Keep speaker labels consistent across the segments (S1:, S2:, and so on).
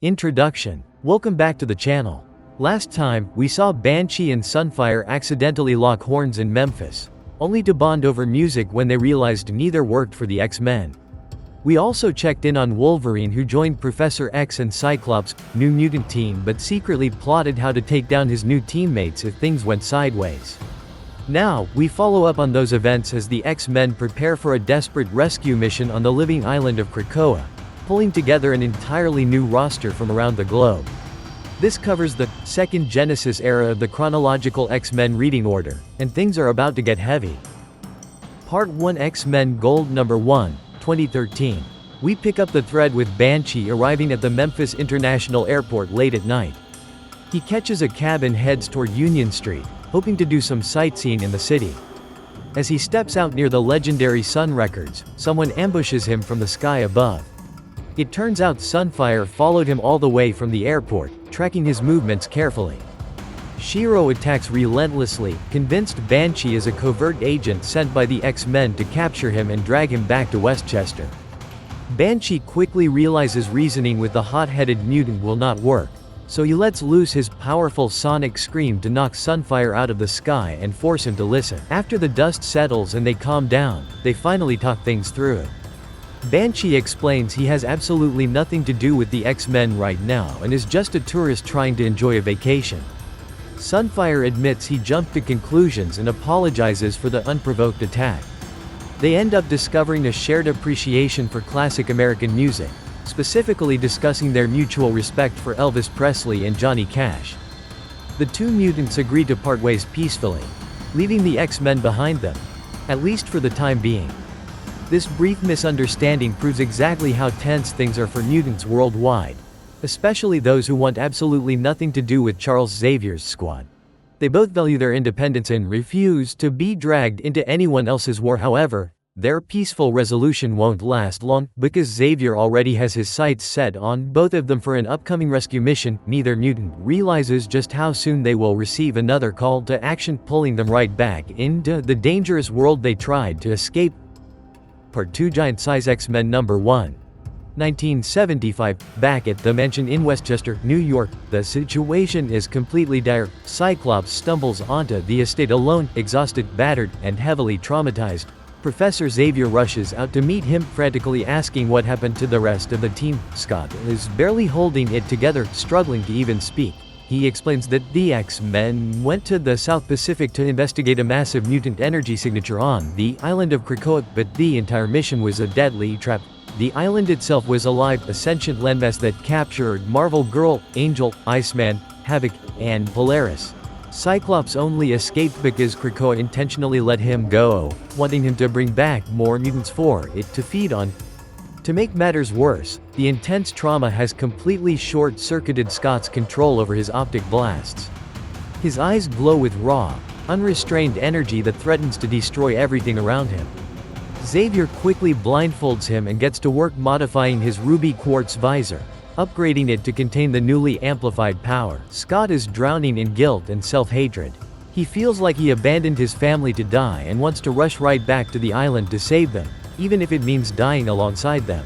S1: Introduction. Welcome back to the channel. Last time, we saw Banshee and Sunfire accidentally lock horns in Memphis, only to bond over music when they realized neither worked for the X-Men. We also checked in on Wolverine, who joined Professor X and Cyclops' new mutant team but secretly plotted how to take down his new teammates if things went sideways. Now, we follow up on those events as the X-Men prepare for a desperate rescue mission on the living island of Krakoa, pulling together an entirely new roster from around the globe. This covers the second Genesis era of the chronological X-Men reading order, and things are about to get heavy. Part 1 X-Men Gold Number 1, 2013. We pick up the thread with Banshee arriving at the Memphis International Airport late at night. He catches a cab and heads toward Union Street, hoping to do some sightseeing in the city. As he steps out near the legendary Sun Records, someone ambushes him from the sky above. It turns out Sunfire followed him all the way from the airport, tracking his movements carefully. Shiro attacks relentlessly, convinced Banshee is a covert agent sent by the X-Men to capture him and drag him back to Westchester. Banshee quickly realizes reasoning with the hot-headed mutant will not work, so he lets loose his powerful sonic scream to knock Sunfire out of the sky and force him to listen. After the dust settles and they calm down, they finally talk things through. Banshee explains he has absolutely nothing to do with the X-Men right now and is just a tourist trying to enjoy a vacation. Sunfire admits he jumped to conclusions and apologizes for the unprovoked attack. They end up discovering a shared appreciation for classic American music, specifically discussing their mutual respect for Elvis Presley and Johnny Cash. The two mutants agree to part ways peacefully, leaving the X-Men behind them, at least for the time being. This brief misunderstanding proves exactly how tense things are for mutants worldwide, especially those who want absolutely nothing to do with Charles Xavier's squad. They both value their independence and refuse to be dragged into anyone else's war. However, their peaceful resolution won't last long, because Xavier already has his sights set on both of them for an upcoming rescue mission. Neither mutant realizes just how soon they will receive another call to action, pulling them right back into the dangerous world they tried to escape. Part 2 Giant Size X-Men Number 1, 1975. Back at the mansion in Westchester, New York, the situation is completely dire. Cyclops stumbles onto the estate alone, exhausted, battered, and heavily traumatized. Professor Xavier rushes out to meet him, frantically asking what happened to the rest of the team. Scott is barely holding it together, struggling to even speak. He explains that the X-Men went to the South Pacific to investigate a massive mutant energy signature on the island of Krakoa, but the entire mission was a deadly trap. The island itself was alive, a sentient landmass that captured Marvel Girl, Angel, Iceman, Havoc, and Polaris. Cyclops only escaped because Krakoa intentionally let him go, wanting him to bring back more mutants for it to feed on. To make matters worse, the intense trauma has completely short-circuited Scott's control over his optic blasts. His eyes glow with raw, unrestrained energy that threatens to destroy everything around him. Xavier quickly blindfolds him and gets to work modifying his ruby quartz visor, upgrading it to contain the newly amplified power. Scott is drowning in guilt and self-hatred. He feels like he abandoned his family to die and wants to rush right back to the island to save them, even if it means dying alongside them.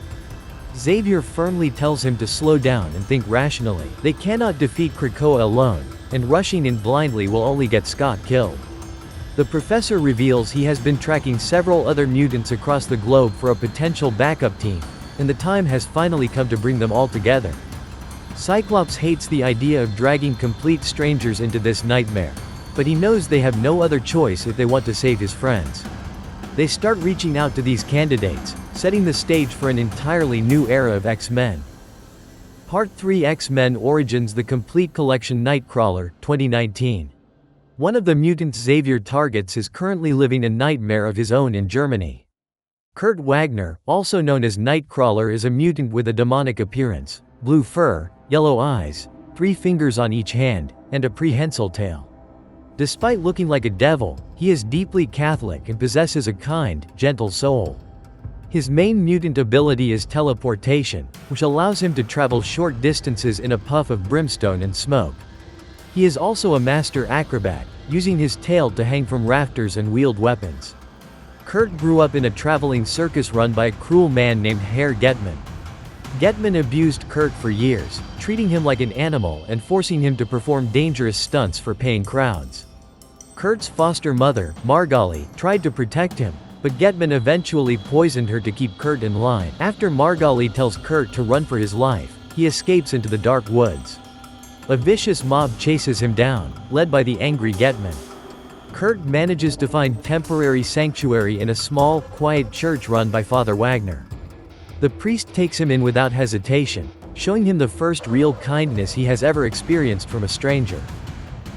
S1: Xavier firmly tells him to slow down and think rationally. They cannot defeat Krakoa alone, and rushing in blindly will only get Scott killed. The professor reveals he has been tracking several other mutants across the globe for a potential backup team, and the time has finally come to bring them all together. Cyclops hates the idea of dragging complete strangers into this nightmare, but he knows they have no other choice if they want to save his friends. They start reaching out to these candidates, setting the stage for an entirely new era of X-Men. Part 3 X-Men Origins The Complete Collection Nightcrawler, 2019. One of the mutants Xavier targets is currently living a nightmare of his own in Germany. Kurt Wagner, also known as Nightcrawler, is a mutant with a demonic appearance, blue fur, yellow eyes, 3 fingers on each hand, and a prehensile tail. Despite looking like a devil, he is deeply Catholic and possesses a kind, gentle soul. His main mutant ability is teleportation, which allows him to travel short distances in a puff of brimstone and smoke. He is also a master acrobat, using his tail to hang from rafters and wield weapons. Kurt grew up in a traveling circus run by a cruel man named Herr Getman. Getman abused Kurt for years, treating him like an animal and forcing him to perform dangerous stunts for paying crowds. Kurt's foster mother, Margali, tried to protect him, but Getman eventually poisoned her to keep Kurt in line. After Margali tells Kurt to run for his life, he escapes into the dark woods. A vicious mob chases him down, led by the angry Getman. Kurt manages to find temporary sanctuary in a small, quiet church run by Father Wagner. The priest takes him in without hesitation, showing him the first real kindness he has ever experienced from a stranger.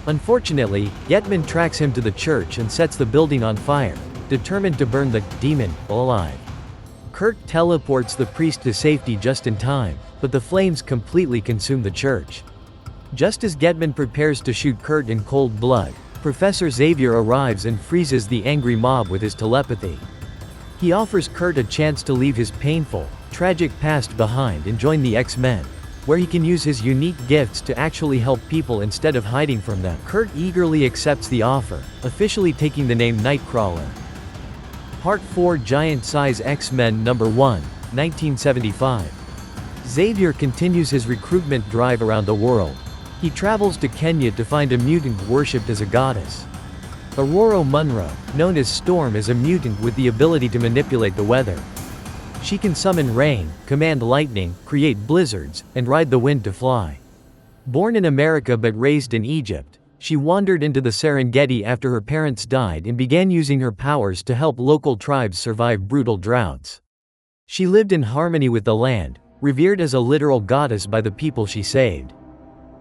S1: Unfortunately, Getman tracks him to the church and sets the building on fire, determined to burn the demon alive. Kurt teleports the priest to safety just in time, but the flames completely consume the church. Just as Getman prepares to shoot Kurt in cold blood, Professor Xavier arrives and freezes the angry mob with his telepathy. He offers Kurt a chance to leave his painful, tragic past behind and join the X-Men, where he can use his unique gifts to actually help people instead of hiding from them. Kurt eagerly accepts the offer, officially taking the name Nightcrawler. Part 4 Giant-Size X-Men No. 1, 1975. Xavier continues his recruitment drive around the world. He travels to Kenya to find a mutant worshipped as a goddess. Aurora Munro, known as Storm, is a mutant with the ability to manipulate the weather. She can summon rain, command lightning, create blizzards, and ride the wind to fly. Born in America but raised in Egypt, she wandered into the Serengeti after her parents died and began using her powers to help local tribes survive brutal droughts. She lived in harmony with the land, revered as a literal goddess by the people she saved.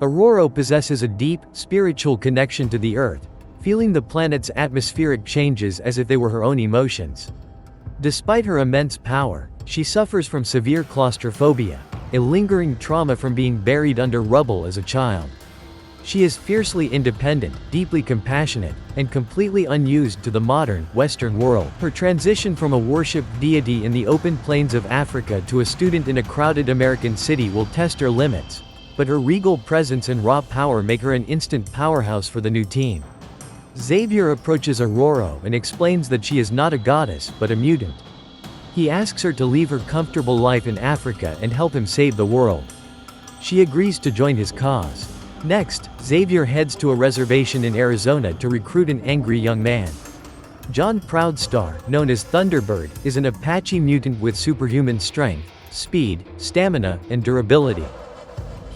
S1: Aurora possesses a deep, spiritual connection to the Earth, feeling the planet's atmospheric changes as if they were her own emotions. Despite her immense power, she suffers from severe claustrophobia, a lingering trauma from being buried under rubble as a child. She is fiercely independent, deeply compassionate, and completely unused to the modern, Western world. Her transition from a worshipped deity in the open plains of Africa to a student in a crowded American city will test her limits, but her regal presence and raw power make her an instant powerhouse for the new team. Xavier approaches Aurora and explains that she is not a goddess, but a mutant. He asks her to leave her comfortable life in Africa and help him save the world. She agrees to join his cause. Next, Xavier heads to a reservation in Arizona to recruit an angry young man. John Proudstar, known as Thunderbird, is an Apache mutant with superhuman strength, speed, stamina, and durability.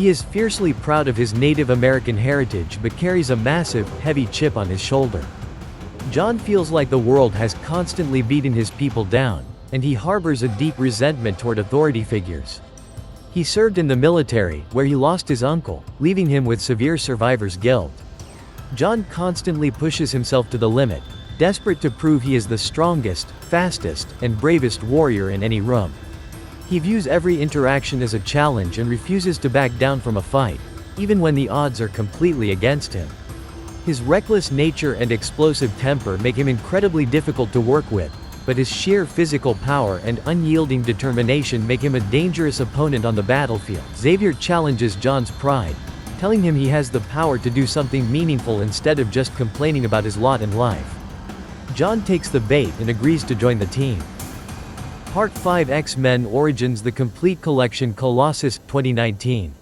S1: He is fiercely proud of his Native American heritage but carries a massive, heavy chip on his shoulder. John feels like the world has constantly beaten his people down, and he harbors a deep resentment toward authority figures. He served in the military, where he lost his uncle, leaving him with severe survivor's guilt. John constantly pushes himself to the limit, desperate to prove he is the strongest, fastest, and bravest warrior in any room. He views every interaction as a challenge and refuses to back down from a fight, even when the odds are completely against him. His reckless nature and explosive temper make him incredibly difficult to work with, but his sheer physical power and unyielding determination make him a dangerous opponent on the battlefield. Xavier challenges John's pride, telling him he has the power to do something meaningful instead of just complaining about his lot in life. John takes the bait and agrees to join the team. Part 5 X-Men Origins The Complete Collection Colossus, 2019.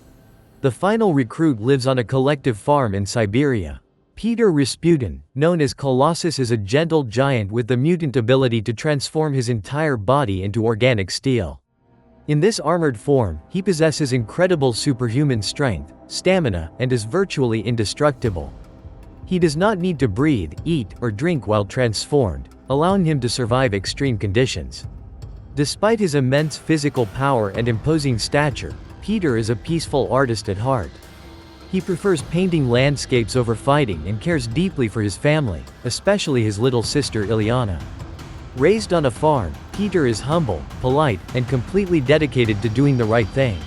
S1: The final recruit lives on a collective farm in Siberia. Peter Rasputin, known as Colossus, is a gentle giant with the mutant ability to transform his entire body into organic steel. In this armored form, he possesses incredible superhuman strength, stamina, and is virtually indestructible. He does not need to breathe, eat, or drink while transformed, allowing him to survive extreme conditions. Despite his immense physical power and imposing stature, Peter is a peaceful artist at heart. He prefers painting landscapes over fighting and cares deeply for his family, especially his little sister Ileana. Raised on a farm, Peter is humble, polite, and completely dedicated to doing the right thing.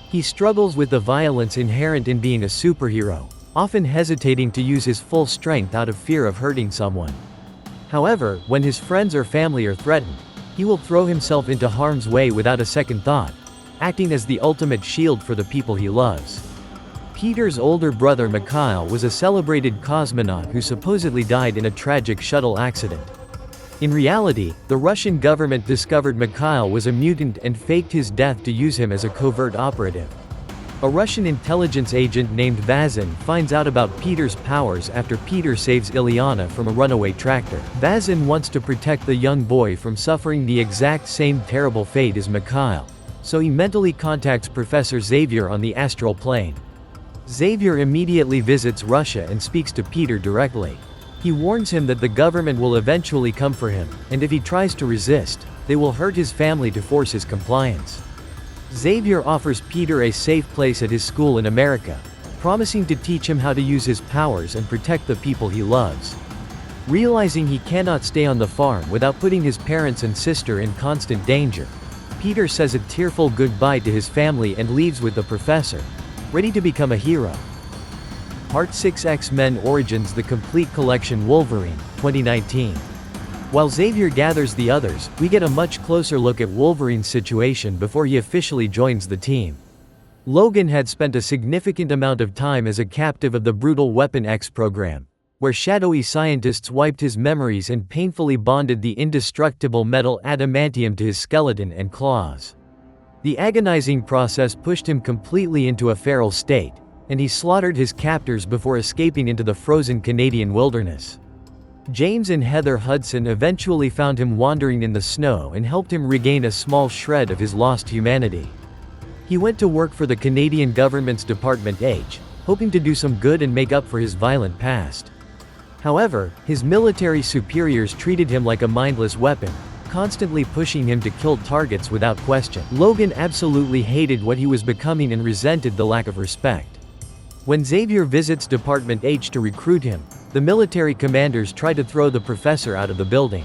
S1: He struggles with the violence inherent in being a superhero, often hesitating to use his full strength out of fear of hurting someone. However, when his friends or family are threatened, he will throw himself into harm's way without a second thought, acting as the ultimate shield for the people he loves. Peter's older brother Mikhail was a celebrated cosmonaut who supposedly died in a tragic shuttle accident. In reality, the Russian government discovered Mikhail was a mutant and faked his death to use him as a covert operative. A Russian intelligence agent named Vazin finds out about Peter's powers after Peter saves Ilyana from a runaway tractor. Vazin wants to protect the young boy from suffering the exact same terrible fate as Mikhail, so he mentally contacts Professor Xavier on the astral plane. Xavier immediately visits Russia and speaks to Peter directly. He warns him that the government will eventually come for him, and if he tries to resist, they will hurt his family to force his compliance. Xavier offers Peter a safe place at his school in America, promising to teach him how to use his powers and protect the people he loves. Realizing he cannot stay on the farm without putting his parents and sister in constant danger, Peter says a tearful goodbye to his family and leaves with the professor, ready to become a hero. Part 6 X-Men Origins: The Complete Collection Wolverine, 2019. While Xavier gathers the others, we get a much closer look at Wolverine's situation before he officially joins the team. Logan had spent a significant amount of time as a captive of the brutal Weapon X program, where shadowy scientists wiped his memories and painfully bonded the indestructible metal adamantium to his skeleton and claws. The agonizing process pushed him completely into a feral state, and he slaughtered his captors before escaping into the frozen Canadian wilderness. James and Heather Hudson eventually found him wandering in the snow and helped him regain a small shred of his lost humanity. He went to work for the Canadian government's Department H, hoping to do some good and make up for his violent past. However, his military superiors treated him like a mindless weapon, constantly pushing him to kill targets without question. Logan absolutely hated what he was becoming and resented the lack of respect. When Xavier visits Department H to recruit him, the military commanders try to throw the professor out of the building.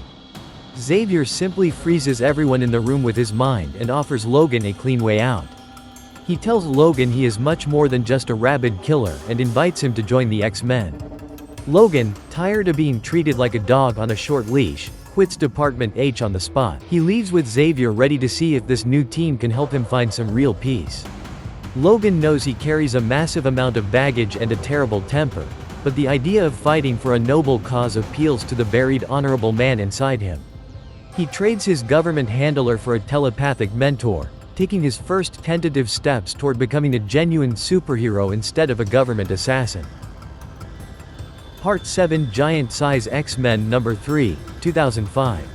S1: Xavier simply freezes everyone in the room with his mind and offers Logan a clean way out. He tells Logan he is much more than just a rabid killer and invites him to join the X-Men. Logan, tired of being treated like a dog on a short leash, quits Department H on the spot. He leaves with Xavier ready to see if this new team can help him find some real peace. Logan knows he carries a massive amount of baggage and a terrible temper, but the idea of fighting for a noble cause appeals to the buried honorable man inside him. He trades his government handler for a telepathic mentor, taking his first tentative steps toward becoming a genuine superhero instead of a government assassin. Part 7 Giant Size X-Men No. 3, 2005.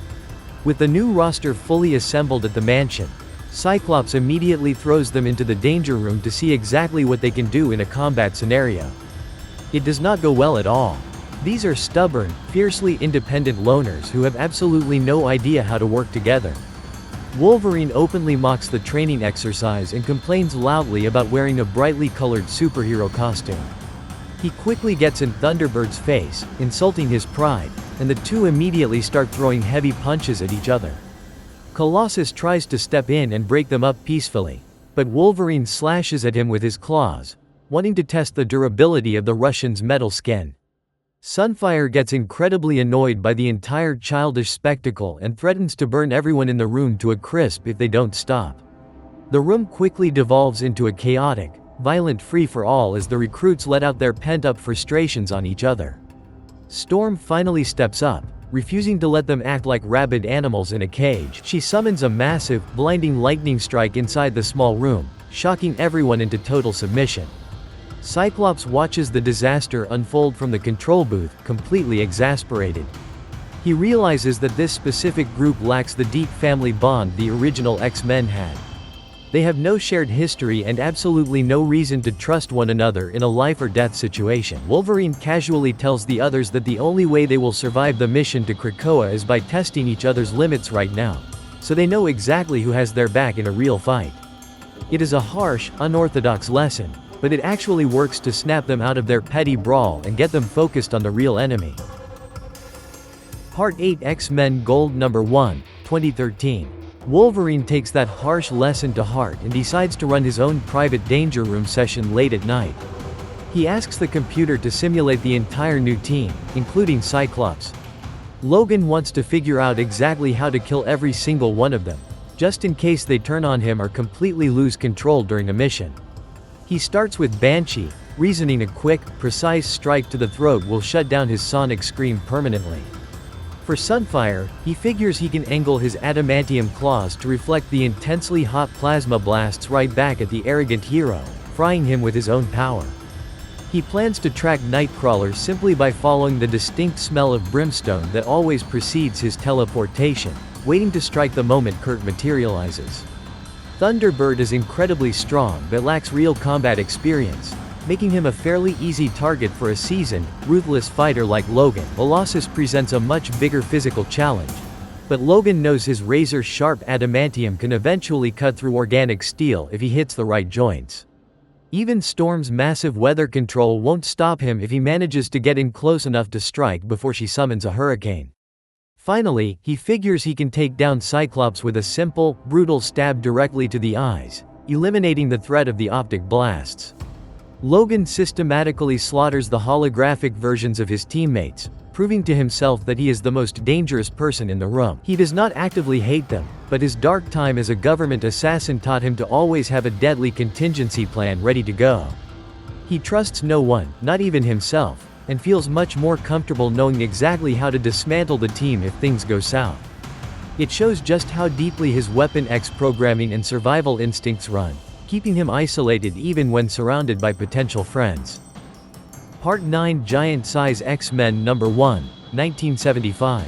S1: With the new roster fully assembled at the mansion, Cyclops immediately throws them into the danger room to see exactly what they can do in a combat scenario. It does not go well at all. These are stubborn, fiercely independent loners who have absolutely no idea how to work together. Wolverine openly mocks the training exercise and complains loudly about wearing a brightly colored superhero costume. He quickly gets in Thunderbird's face, insulting his pride, and the two immediately start throwing heavy punches at each other. Colossus tries to step in and break them up peacefully, but Wolverine slashes at him with his claws, wanting to test the durability of the Russian's metal skin. Sunfire gets incredibly annoyed by the entire childish spectacle and threatens to burn everyone in the room to a crisp if they don't stop. The room quickly devolves into a chaotic, violent free-for-all as the recruits let out their pent-up frustrations on each other. Storm finally steps up, refusing to let them act like rabid animals in a cage. She summons a massive, blinding lightning strike inside the small room, shocking everyone into total submission. Cyclops watches the disaster unfold from the control booth, completely exasperated. He realizes that this specific group lacks the deep family bond the original X-Men had. They have no shared history and absolutely no reason to trust one another in a life-or-death situation. Wolverine casually tells the others that the only way they will survive the mission to Krakoa is by testing each other's limits right now, so they know exactly who has their back in a real fight. It is a harsh, unorthodox lesson, but it actually works to snap them out of their petty brawl and get them focused on the real enemy. Part 8 X-Men Gold No. 1, 2013. Wolverine takes that harsh lesson to heart and decides to run his own private danger room session late at night. He asks the computer to simulate the entire new team, including Cyclops. Logan wants to figure out exactly how to kill every single one of them, just in case they turn on him or completely lose control during a mission. He starts with Banshee, reasoning a quick, precise strike to the throat will shut down his sonic scream permanently. For Sunfire, he figures he can angle his adamantium claws to reflect the intensely hot plasma blasts right back at the arrogant hero, frying him with his own power. He plans to track Nightcrawler simply by following the distinct smell of brimstone that always precedes his teleportation, waiting to strike the moment Kurt materializes. Thunderbird is incredibly strong but lacks real combat experience, making him a fairly easy target for a seasoned, ruthless fighter like Logan. Colossus presents a much bigger physical challenge, but Logan knows his razor-sharp adamantium can eventually cut through organic steel if he hits the right joints. Even Storm's massive weather control won't stop him if he manages to get in close enough to strike before she summons a hurricane. Finally, he figures he can take down Cyclops with a simple, brutal stab directly to the eyes, eliminating the threat of the optic blasts. Logan systematically slaughters the holographic versions of his teammates, proving to himself that he is the most dangerous person in the room. He does not actively hate them, but his dark time as a government assassin taught him to always have a deadly contingency plan ready to go. He trusts no one, not even himself, and feels much more comfortable knowing exactly how to dismantle the team if things go south. It shows just how deeply his Weapon X programming and survival instincts run, keeping him isolated even when surrounded by potential friends. Part 9 Giant-Size X-Men No. 1, 1975.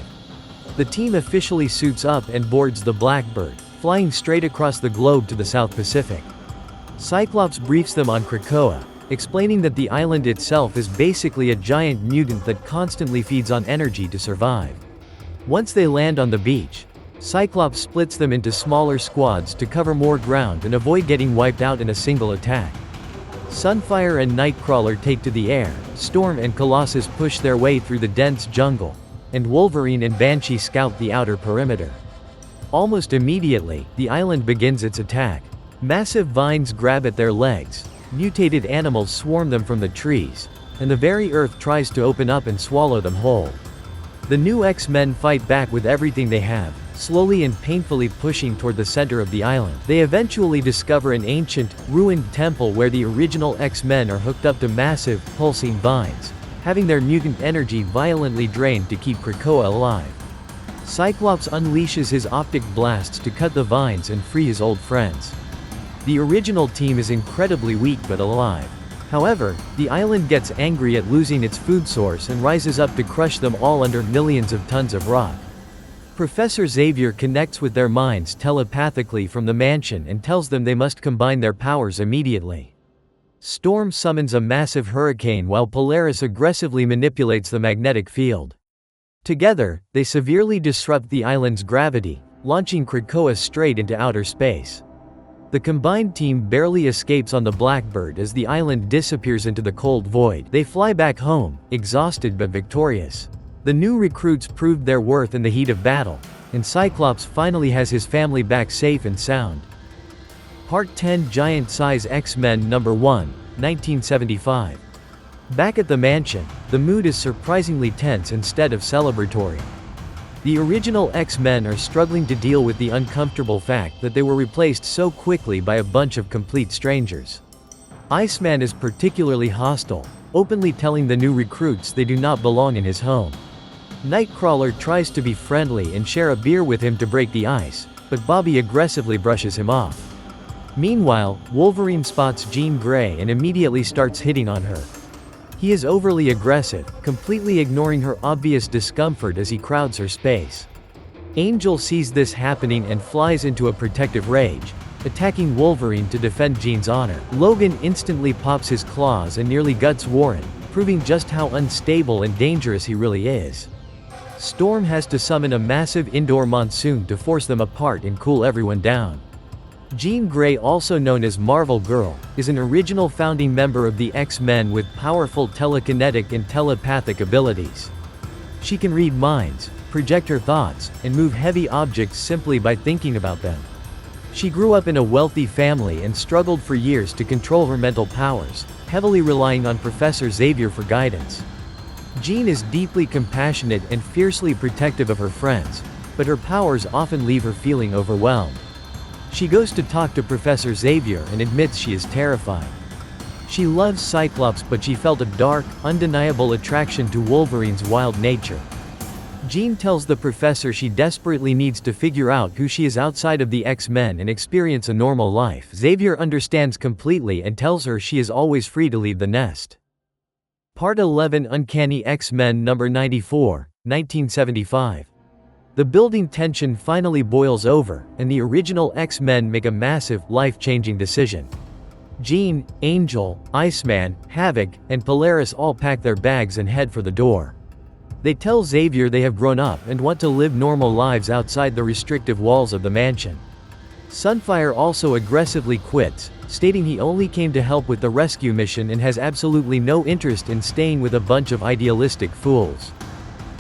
S1: The team officially suits up and boards the Blackbird, flying straight across the globe to the South Pacific. Cyclops briefs them on Krakoa, explaining that the island itself is basically a giant mutant that constantly feeds on energy to survive. Once they land on the beach, Cyclops splits them into smaller squads to cover more ground and avoid getting wiped out in a single attack. Sunfire and Nightcrawler take to the air, Storm and Colossus push their way through the dense jungle, and Wolverine and Banshee scout the outer perimeter. Almost immediately, the island begins its attack. Massive vines grab at their legs, mutated animals swarm them from the trees, and the very earth tries to open up and swallow them whole. The new X-Men fight back with everything they have, slowly and painfully pushing toward the center of the island. They eventually discover an ancient, ruined temple where the original X-Men are hooked up to massive, pulsing vines, having their mutant energy violently drained to keep Krakoa alive. Cyclops unleashes his optic blasts to cut the vines and free his old friends. The original team is incredibly weak but alive. However, the island gets angry at losing its food source and rises up to crush them all under millions of tons of rock. Professor Xavier connects with their minds telepathically from the mansion and tells them they must combine their powers immediately. Storm summons a massive hurricane while Polaris aggressively manipulates the magnetic field. Together, they severely disrupt the island's gravity, launching Krakoa straight into outer space. The combined team barely escapes on the Blackbird as the island disappears into the cold void. They fly back home, exhausted but victorious. The new recruits proved their worth in the heat of battle, and Cyclops finally has his family back safe and sound. Part 10 Giant-Size X-Men No. 1, 1975. Back at the mansion, the mood is surprisingly tense instead of celebratory. The original X-Men are struggling to deal with the uncomfortable fact that they were replaced so quickly by a bunch of complete strangers. Iceman is particularly hostile, openly telling the new recruits they do not belong in his home. Nightcrawler tries to be friendly and share a beer with him to break the ice, but Bobby aggressively brushes him off. Meanwhile, Wolverine spots Jean Grey and immediately starts hitting on her. He is overly aggressive, completely ignoring her obvious discomfort as he crowds her space. Angel sees this happening and flies into a protective rage, attacking Wolverine to defend Jean's honor. Logan instantly pops his claws and nearly guts Warren, proving just how unstable and dangerous he really is. Storm has to summon a massive indoor monsoon to force them apart and cool everyone down. Jean Grey, also known as Marvel Girl, is an original founding member of the X-Men with powerful telekinetic and telepathic abilities. She can read minds, project her thoughts, and move heavy objects simply by thinking about them. She grew up in a wealthy family and struggled for years to control her mental powers, heavily relying on Professor Xavier for guidance. Jean is deeply compassionate and fiercely protective of her friends, but her powers often leave her feeling overwhelmed. She goes to talk to Professor Xavier and admits she is terrified. She loves Cyclops, but she felt a dark, undeniable attraction to Wolverine's wild nature. Jean tells the professor she desperately needs to figure out who she is outside of the X-Men and experience a normal life. Xavier understands completely and tells her she is always free to leave the nest. Part 11 Uncanny X-Men number 94, 1975. The building tension finally boils over, and the original X-Men make a massive, life-changing decision. Jean, Angel, Iceman, Havoc, and Polaris all pack their bags and head for the door. They tell Xavier they have grown up and want to live normal lives outside the restrictive walls of the mansion. Sunfire also aggressively quits, stating he only came to help with the rescue mission and has absolutely no interest in staying with a bunch of idealistic fools.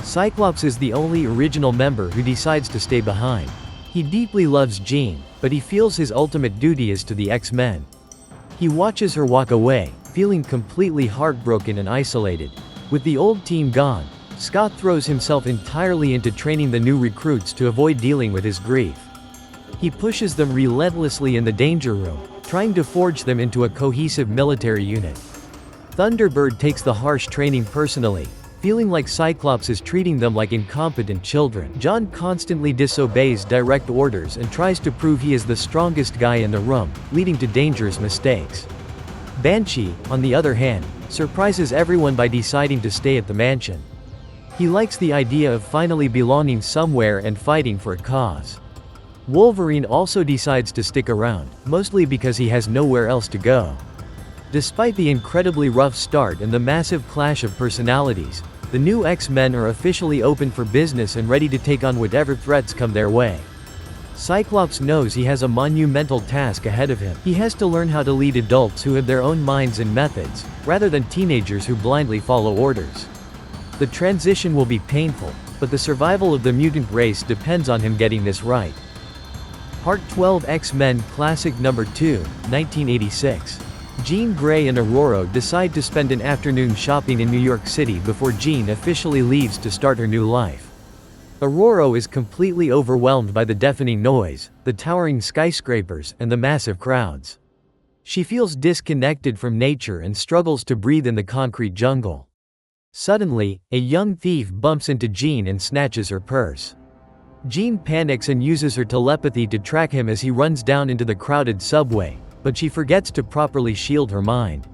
S1: Cyclops is the only original member who decides to stay behind. He deeply loves Jean, but he feels his ultimate duty is to the X-Men. He watches her walk away, feeling completely heartbroken and isolated. With the old team gone, Scott throws himself entirely into training the new recruits to avoid dealing with his grief. He pushes them relentlessly in the danger room, trying to forge them into a cohesive military unit. Thunderbird takes the harsh training personally, feeling like Cyclops is treating them like incompetent children. John constantly disobeys direct orders and tries to prove he is the strongest guy in the room, leading to dangerous mistakes. Banshee, on the other hand, surprises everyone by deciding to stay at the mansion. He likes the idea of finally belonging somewhere and fighting for a cause. Wolverine also decides to stick around, mostly because he has nowhere else to go. Despite the incredibly rough start and the massive clash of personalities, the new X-Men are officially open for business and ready to take on whatever threats come their way. Cyclops knows he has a monumental task ahead of him. He has to learn how to lead adults who have their own minds and methods, rather than teenagers who blindly follow orders. The transition will be painful, but the survival of the mutant race depends on him getting this right. Part 12 X-Men Classic number 2, 1986. Jean Grey and Aurora decide to spend an afternoon shopping in New York City before Jean officially leaves to start her new life. Aurora is completely overwhelmed by the deafening noise, the towering skyscrapers, and the massive crowds. She feels disconnected from nature and struggles to breathe in the concrete jungle. Suddenly, a young thief bumps into Jean and snatches her purse. Jean panics and uses her telepathy to track him as he runs down into the crowded subway, but she forgets to properly shield her mind.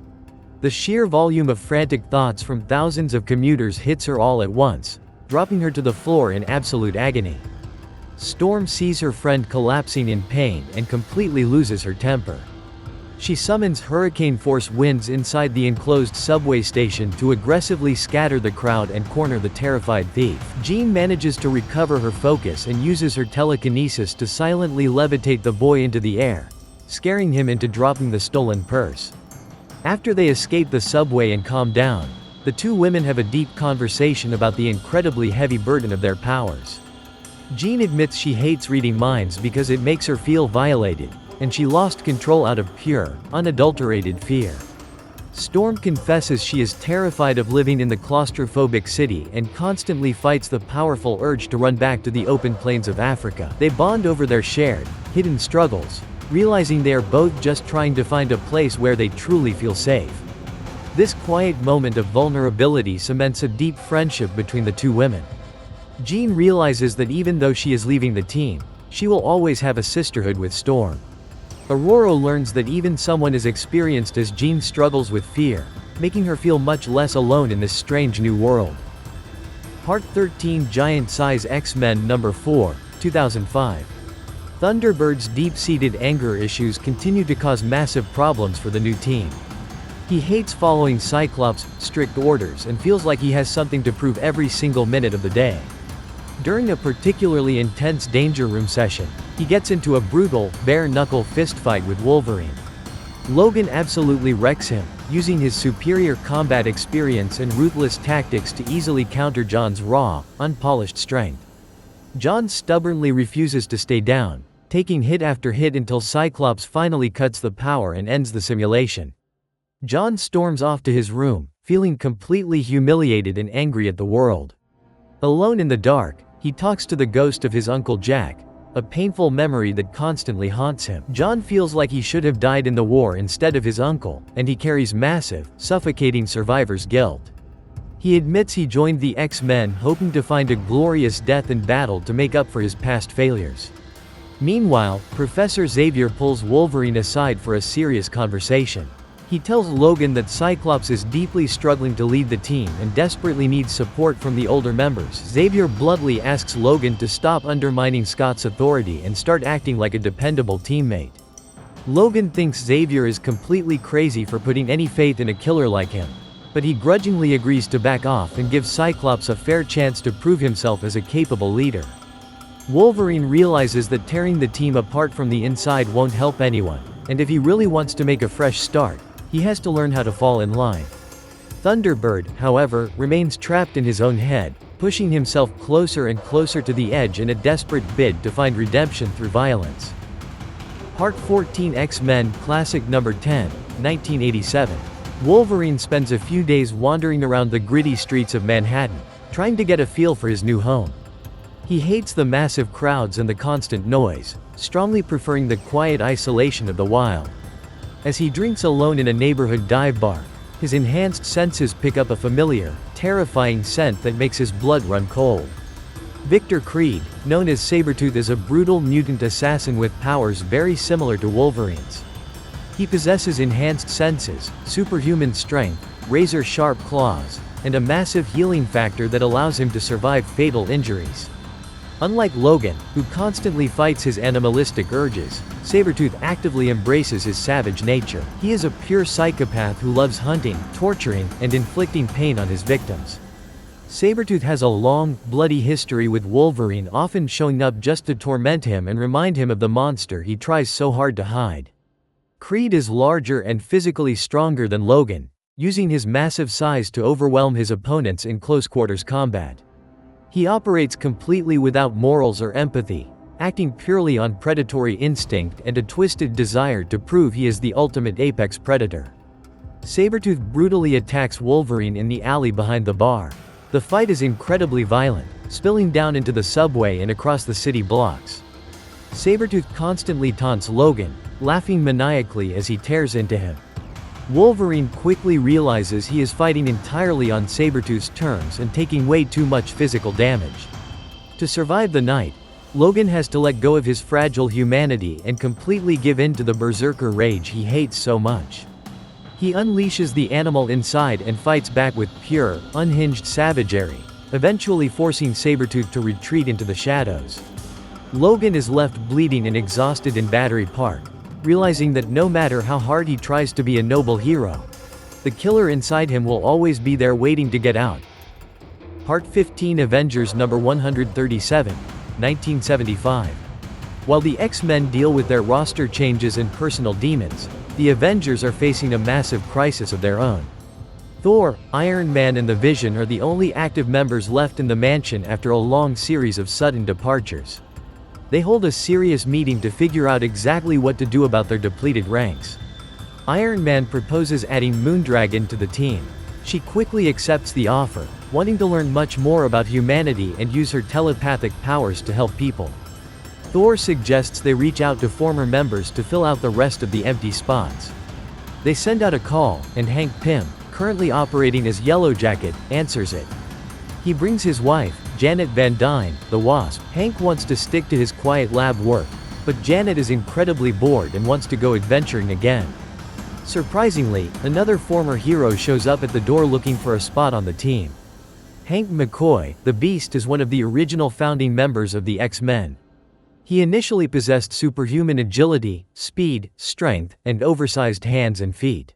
S1: The sheer volume of frantic thoughts from thousands of commuters hits her all at once, dropping her to the floor in absolute agony. Storm sees her friend collapsing in pain and completely loses her temper. She summons hurricane-force winds inside the enclosed subway station to aggressively scatter the crowd and corner the terrified thief. Jean manages to recover her focus and uses her telekinesis to silently levitate the boy into the air, scaring him into dropping the stolen purse. After they escape the subway and calm down, the two women have a deep conversation about the incredibly heavy burden of their powers. Jean admits she hates reading minds because it makes her feel violated, and she lost control out of pure, unadulterated fear. Storm confesses she is terrified of living in the claustrophobic city and constantly fights the powerful urge to run back to the open plains of Africa. They bond over their shared, hidden struggles, realizing they are both just trying to find a place where they truly feel safe. This quiet moment of vulnerability cements a deep friendship between the two women. Jean realizes that even though she is leaving the team, she will always have a sisterhood with Storm. Aurora learns that even someone as experienced as Jean struggles with fear, making her feel much less alone in this strange new world. Part 13 Giant-Size X-Men number 4, 2005. Thunderbird's deep-seated anger issues continue to cause massive problems for the new team. He hates following Cyclops' strict orders and feels like he has something to prove every single minute of the day. During a particularly intense danger room session, he gets into a brutal, bare-knuckle fistfight with Wolverine. Logan absolutely wrecks him, using his superior combat experience and ruthless tactics to easily counter John's raw, unpolished strength. John stubbornly refuses to stay down, taking hit after hit until Cyclops finally cuts the power and ends the simulation. John storms off to his room, feeling completely humiliated and angry at the world. Alone in the dark, he talks to the ghost of his Uncle Jack, a painful memory that constantly haunts him. John feels like he should have died in the war instead of his uncle, and he carries massive, suffocating survivor's guilt. He admits he joined the X-Men hoping to find a glorious death in battle to make up for his past failures. Meanwhile, Professor Xavier pulls Wolverine aside for a serious conversation. He tells Logan that Cyclops is deeply struggling to lead the team and desperately needs support from the older members. Xavier bluntly asks Logan to stop undermining Scott's authority and start acting like a dependable teammate. Logan thinks Xavier is completely crazy for putting any faith in a killer like him, but he grudgingly agrees to back off and gives Cyclops a fair chance to prove himself as a capable leader. Wolverine realizes that tearing the team apart from the inside won't help anyone, and if he really wants to make a fresh start, he has to learn how to fall in line. Thunderbird, however, remains trapped in his own head, pushing himself closer and closer to the edge in a desperate bid to find redemption through violence. Part 14 X-Men Classic Number 10, 1987. Wolverine spends a few days wandering around the gritty streets of Manhattan, trying to get a feel for his new home. He hates the massive crowds and the constant noise, strongly preferring the quiet isolation of the wild. As he drinks alone in a neighborhood dive bar, his enhanced senses pick up a familiar, terrifying scent that makes his blood run cold. Victor Creed, known as Sabretooth, is a brutal mutant assassin with powers very similar to Wolverine's. He possesses enhanced senses, superhuman strength, razor-sharp claws, and a massive healing factor that allows him to survive fatal injuries. Unlike Logan, who constantly fights his animalistic urges, Sabretooth actively embraces his savage nature. He is a pure psychopath who loves hunting, torturing, and inflicting pain on his victims. Sabretooth has a long, bloody history with Wolverine, often showing up just to torment him and remind him of the monster he tries so hard to hide. Creed is larger and physically stronger than Logan, using his massive size to overwhelm his opponents in close-quarters combat. He operates completely without morals or empathy, acting purely on predatory instinct and a twisted desire to prove he is the ultimate apex predator. Sabretooth brutally attacks Wolverine in the alley behind the bar. The fight is incredibly violent, spilling down into the subway and across the city blocks. Sabretooth constantly taunts Logan, laughing maniacally as he tears into him. Wolverine quickly realizes he is fighting entirely on Sabretooth's terms and taking way too much physical damage. To survive the night, Logan has to let go of his fragile humanity and completely give in to the berserker rage he hates so much. He unleashes the animal inside and fights back with pure, unhinged savagery, eventually forcing Sabretooth to retreat into the shadows. Logan is left bleeding and exhausted in Battery Park, realizing that no matter how hard he tries to be a noble hero, the killer inside him will always be there waiting to get out. Part 15 Avengers number 137, 1975. While the X-Men deal with their roster changes and personal demons, the Avengers are facing a massive crisis of their own. Thor, Iron Man and the Vision are the only active members left in the mansion after a long series of sudden departures. They hold a serious meeting to figure out exactly what to do about their depleted ranks. Iron Man proposes adding Moondragon to the team. She quickly accepts the offer, wanting to learn much more about humanity and use her telepathic powers to help people. Thor suggests they reach out to former members to fill out the rest of the empty spots. They send out a call, and Hank Pym, currently operating as Yellowjacket, answers it. He brings his wife, Janet Van Dyne, the Wasp. Hank wants to stick to his quiet lab work, but Janet is incredibly bored and wants to go adventuring again. Surprisingly, another former hero shows up at the door looking for a spot on the team. Hank McCoy, the Beast, is one of the original founding members of the X-Men. He initially possessed superhuman agility, speed, strength, and oversized hands and feet.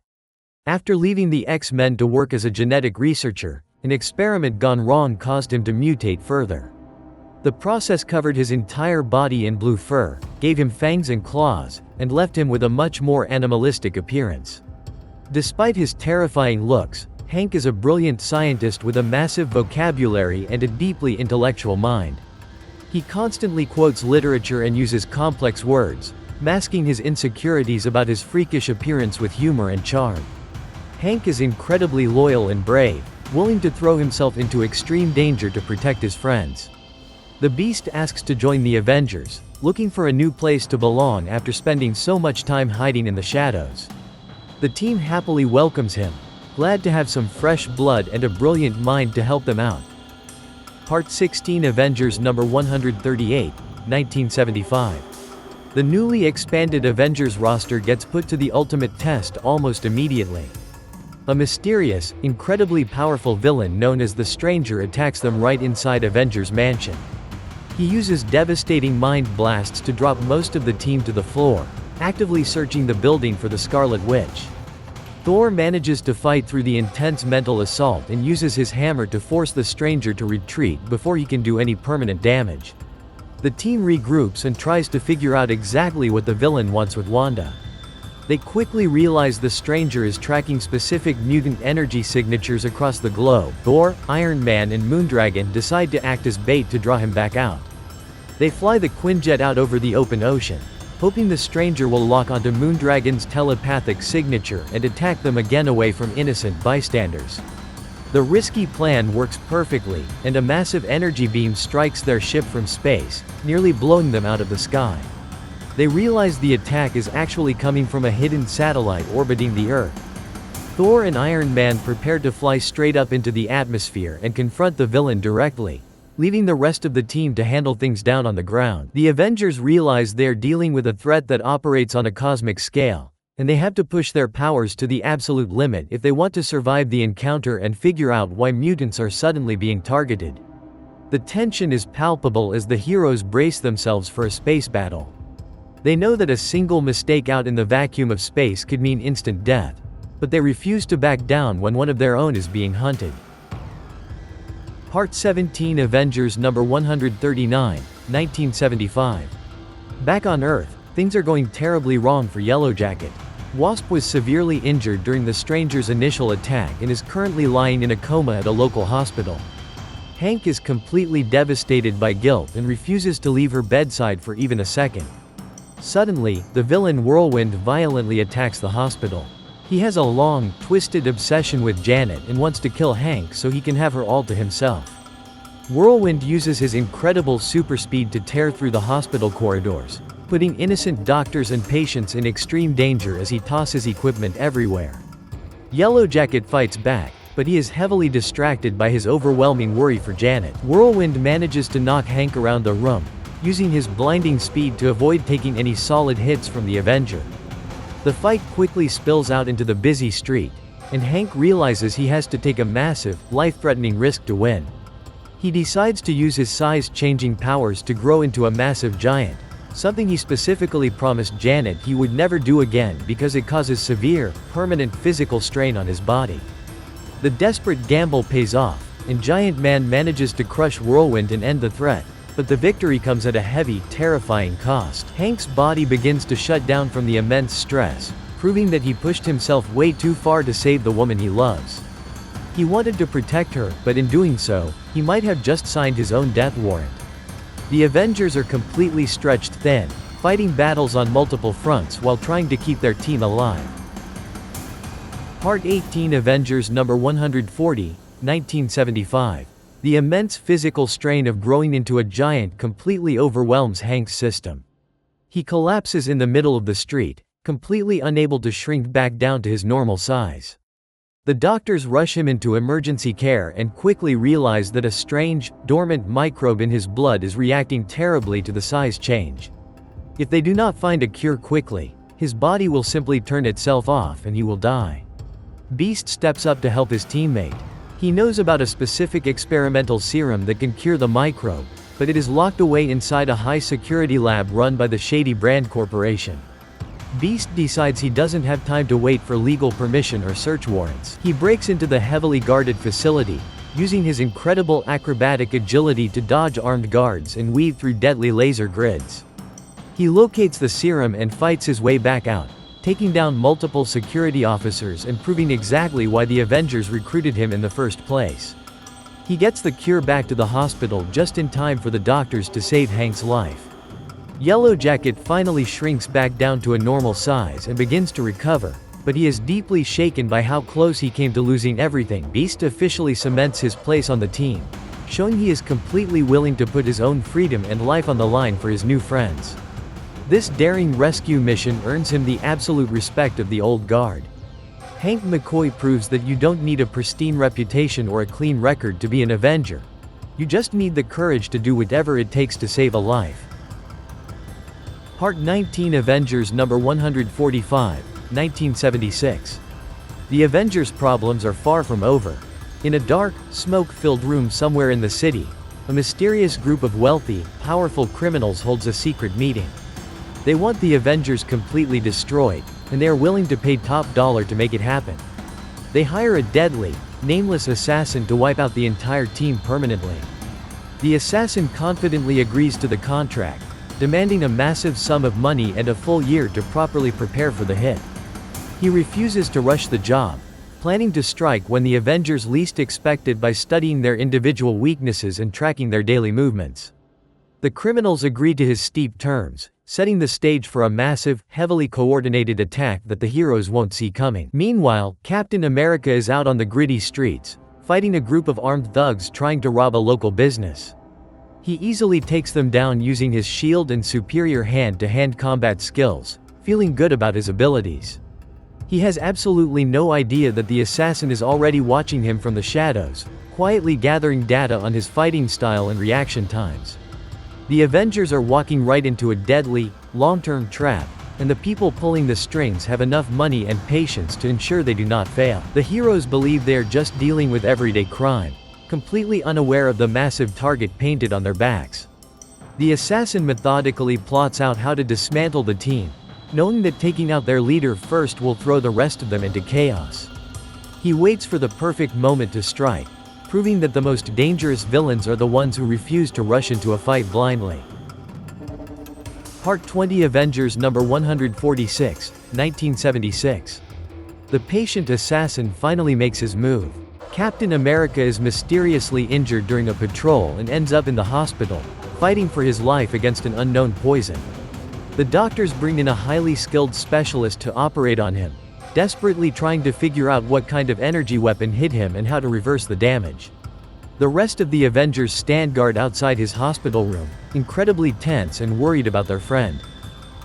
S1: After leaving the X-Men to work as a genetic researcher, an experiment gone wrong caused him to mutate further. The process covered his entire body in blue fur, gave him fangs and claws, and left him with a much more animalistic appearance. Despite his terrifying looks, Hank is a brilliant scientist with a massive vocabulary and a deeply intellectual mind. He constantly quotes literature and uses complex words, masking his insecurities about his freakish appearance with humor and charm. Hank is incredibly loyal and brave, willing to throw himself into extreme danger to protect his friends. The Beast asks to join the Avengers, looking for a new place to belong after spending so much time hiding in the shadows. The team happily welcomes him, glad to have some fresh blood and a brilliant mind to help them out. Part 16 Avengers number 138, 1975. The newly expanded Avengers roster gets put to the ultimate test almost immediately. A mysterious, incredibly powerful villain known as the Stranger attacks them right inside Avengers Mansion. He uses devastating mind blasts to drop most of the team to the floor, actively searching the building for the Scarlet Witch. Thor manages to fight through the intense mental assault and uses his hammer to force the Stranger to retreat before he can do any permanent damage. The team regroups and tries to figure out exactly what the villain wants with Wanda. They quickly realize the Stranger is tracking specific mutant energy signatures across the globe. Thor, Iron Man and Moondragon decide to act as bait to draw him back out. They fly the Quinjet out over the open ocean, hoping the Stranger will lock onto Moondragon's telepathic signature and attack them again away from innocent bystanders. The risky plan works perfectly, and a massive energy beam strikes their ship from space, nearly blowing them out of the sky. They realize the attack is actually coming from a hidden satellite orbiting the Earth. Thor and Iron Man prepare to fly straight up into the atmosphere and confront the villain directly, leaving the rest of the team to handle things down on the ground. The Avengers realize they are dealing with a threat that operates on a cosmic scale, and they have to push their powers to the absolute limit if they want to survive the encounter and figure out why mutants are suddenly being targeted. The tension is palpable as the heroes brace themselves for a space battle. They know that a single mistake out in the vacuum of space could mean instant death, but they refuse to back down when one of their own is being hunted. Part 17 Avengers number 139, 1975. Back on Earth, things are going terribly wrong for Yellowjacket. Wasp was severely injured during the Stranger's initial attack and is currently lying in a coma at a local hospital. Hank is completely devastated by guilt and refuses to leave her bedside for even a second. Suddenly, the villain Whirlwind violently attacks the hospital. He has a long, twisted obsession with Janet and wants to kill Hank so he can have her all to himself. Whirlwind uses his incredible super speed to tear through the hospital corridors, putting innocent doctors and patients in extreme danger as he tosses equipment everywhere. Yellowjacket fights back, but he is heavily distracted by his overwhelming worry for Janet. Whirlwind manages to knock Hank around the room, using his blinding speed to avoid taking any solid hits from the Avenger. The fight quickly spills out into the busy street, and Hank realizes he has to take a massive, life-threatening risk to win. He decides to use his size-changing powers to grow into a massive giant, something he specifically promised Janet he would never do again because it causes severe, permanent physical strain on his body. The desperate gamble pays off, and Giant Man manages to crush Whirlwind and end the threat. But the victory comes at a heavy, terrifying cost. Hank's body begins to shut down from the immense stress, proving that he pushed himself way too far to save the woman he loves. He wanted to protect her, but in doing so, he might have just signed his own death warrant. The Avengers are completely stretched thin, fighting battles on multiple fronts while trying to keep their team alive. Part 18 Avengers number 140, 1975. The immense physical strain of growing into a giant completely overwhelms Hank's system. He collapses in the middle of the street, completely unable to shrink back down to his normal size. The doctors rush him into emergency care and quickly realize that a strange, dormant microbe in his blood is reacting terribly to the size change. If they do not find a cure quickly, his body will simply turn itself off and he will die. Beast steps up to help his teammate. He knows about a specific experimental serum that can cure the microbe, but it is locked away inside a high-security lab run by the Shady Brand Corporation. Beast decides he doesn't have time to wait for legal permission or search warrants. He breaks into the heavily guarded facility, using his incredible acrobatic agility to dodge armed guards and weave through deadly laser grids. He locates the serum and fights his way back out, taking down multiple security officers and proving exactly why the Avengers recruited him in the first place. He gets the cure back to the hospital just in time for the doctors to save Hank's life. Yellowjacket finally shrinks back down to a normal size and begins to recover, but he is deeply shaken by how close he came to losing everything. Beast officially cements his place on the team, showing he is completely willing to put his own freedom and life on the line for his new friends. This daring rescue mission earns him the absolute respect of the old guard. Hank McCoy proves that you don't need a pristine reputation or a clean record to be an Avenger. You just need the courage to do whatever it takes to save a life. Part 19, Avengers number 145, 1976. The Avengers' problems are far from over. In a dark, smoke-filled room somewhere in the city, a mysterious group of wealthy, powerful criminals holds a secret meeting. They want the Avengers completely destroyed, and they are willing to pay top dollar to make it happen. They hire a deadly, nameless assassin to wipe out the entire team permanently. The assassin confidently agrees to the contract, demanding a massive sum of money and a full year to properly prepare for the hit. He refuses to rush the job, planning to strike when the Avengers least expected by studying their individual weaknesses and tracking their daily movements. The criminals agree to his steep terms, setting the stage for a massive, heavily coordinated attack that the heroes won't see coming. Meanwhile, Captain America is out on the gritty streets, fighting a group of armed thugs trying to rob a local business. He easily takes them down using his shield and superior hand-to-hand combat skills, feeling good about his abilities. He has absolutely no idea that the assassin is already watching him from the shadows, quietly gathering data on his fighting style and reaction times. The Avengers are walking right into a deadly, long-term trap, and the people pulling the strings have enough money and patience to ensure they do not fail. The heroes believe they are just dealing with everyday crime, completely unaware of the massive target painted on their backs. The assassin methodically plots out how to dismantle the team, knowing that taking out their leader first will throw the rest of them into chaos. He waits for the perfect moment to strike, proving that the most dangerous villains are the ones who refuse to rush into a fight blindly. Part 20, Avengers number 146, 1976. The patient assassin finally makes his move. Captain America is mysteriously injured during a patrol and ends up in the hospital, fighting for his life against an unknown poison. The doctors bring in a highly skilled specialist to operate on him, desperately trying to figure out what kind of energy weapon hit him and how to reverse the damage. The rest of the Avengers stand guard outside his hospital room, incredibly tense and worried about their friend.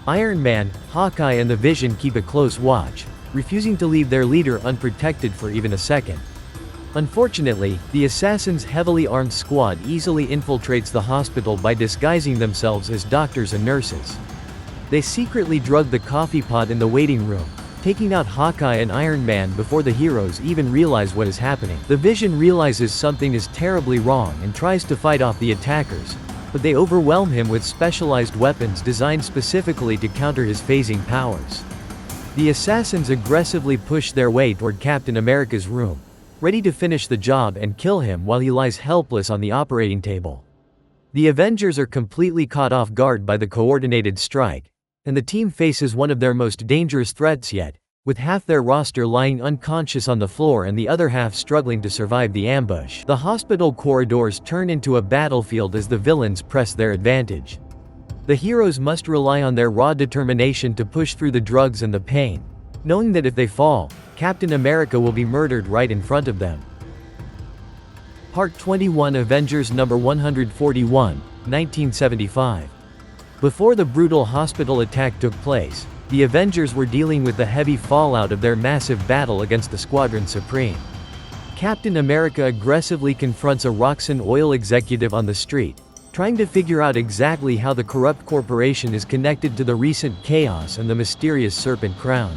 S1: Iron Man, Hawkeye and the Vision keep a close watch, refusing to leave their leader unprotected for even a second. Unfortunately, the assassin's heavily armed squad easily infiltrates the hospital by disguising themselves as doctors and nurses. They secretly drug the coffee pot in the waiting room, taking out Hawkeye and Iron Man before the heroes even realize what is happening. The Vision realizes something is terribly wrong and tries to fight off the attackers, but they overwhelm him with specialized weapons designed specifically to counter his phasing powers. The assassins aggressively push their way toward Captain America's room, ready to finish the job and kill him while he lies helpless on the operating table. The Avengers are completely caught off guard by the coordinated strike, and the team faces one of their most dangerous threats yet, with half their roster lying unconscious on the floor and the other half struggling to survive the ambush. The hospital corridors turn into a battlefield as the villains press their advantage. The heroes must rely on their raw determination to push through the drugs and the pain, knowing that if they fall, Captain America will be murdered right in front of them. Part 21, Avengers number 141, 1975. Before the brutal hospital attack took place, the Avengers were dealing with the heavy fallout of their massive battle against the Squadron Supreme. Captain America aggressively confronts a Roxxon oil executive on the street, trying to figure out exactly how the corrupt corporation is connected to the recent chaos and the mysterious Serpent Crown.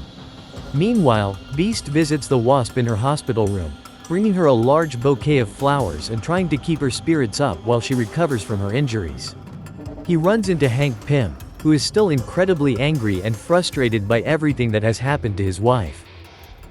S1: Meanwhile, Beast visits the Wasp in her hospital room, bringing her a large bouquet of flowers and trying to keep her spirits up while she recovers from her injuries. He runs into Hank Pym, who is still incredibly angry and frustrated by everything that has happened to his wife.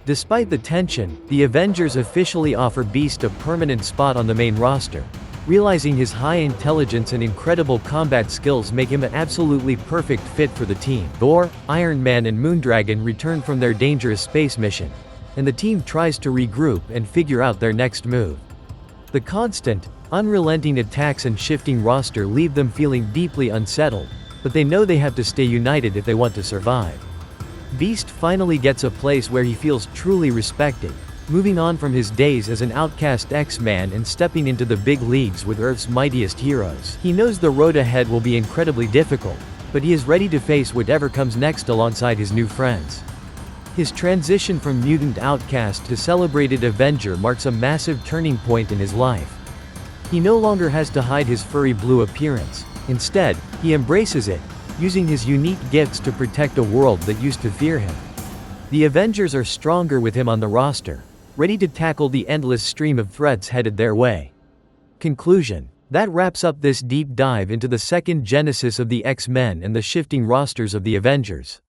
S1: Despite the tension, the Avengers officially offer Beast a permanent spot on the main roster, realizing his high intelligence and incredible combat skills make him an absolutely perfect fit for the team. Thor, Iron Man and Moondragon return from their dangerous space mission, and the team tries to regroup and figure out their next move. The constant, unrelenting attacks and shifting roster leave them feeling deeply unsettled, but they know they have to stay united if they want to survive. Beast finally gets a place where he feels truly respected, moving on from his days as an outcast X-Man and stepping into the big leagues with Earth's mightiest heroes. He knows the road ahead will be incredibly difficult, but he is ready to face whatever comes next alongside his new friends. His transition from mutant outcast to celebrated Avenger marks a massive turning point in his life. He no longer has to hide his furry blue appearance. Instead, he embraces it, using his unique gifts to protect a world that used to fear him. The Avengers are stronger with him on the roster, ready to tackle the endless stream of threats headed their way. Conclusion. That wraps up this deep dive into the second genesis of the X-Men and the shifting rosters of the Avengers.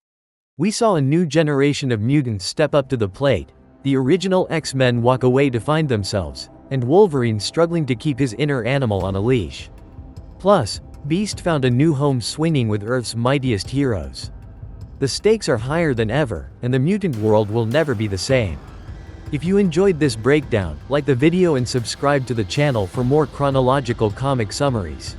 S1: We saw a new generation of mutants step up to the plate, the original X-Men walk away to find themselves, and Wolverine struggling to keep his inner animal on a leash. Plus, Beast found a new home swinging with Earth's mightiest heroes. The stakes are higher than ever, and the mutant world will never be the same. If you enjoyed this breakdown, like the video and subscribe to the channel for more chronological comic summaries.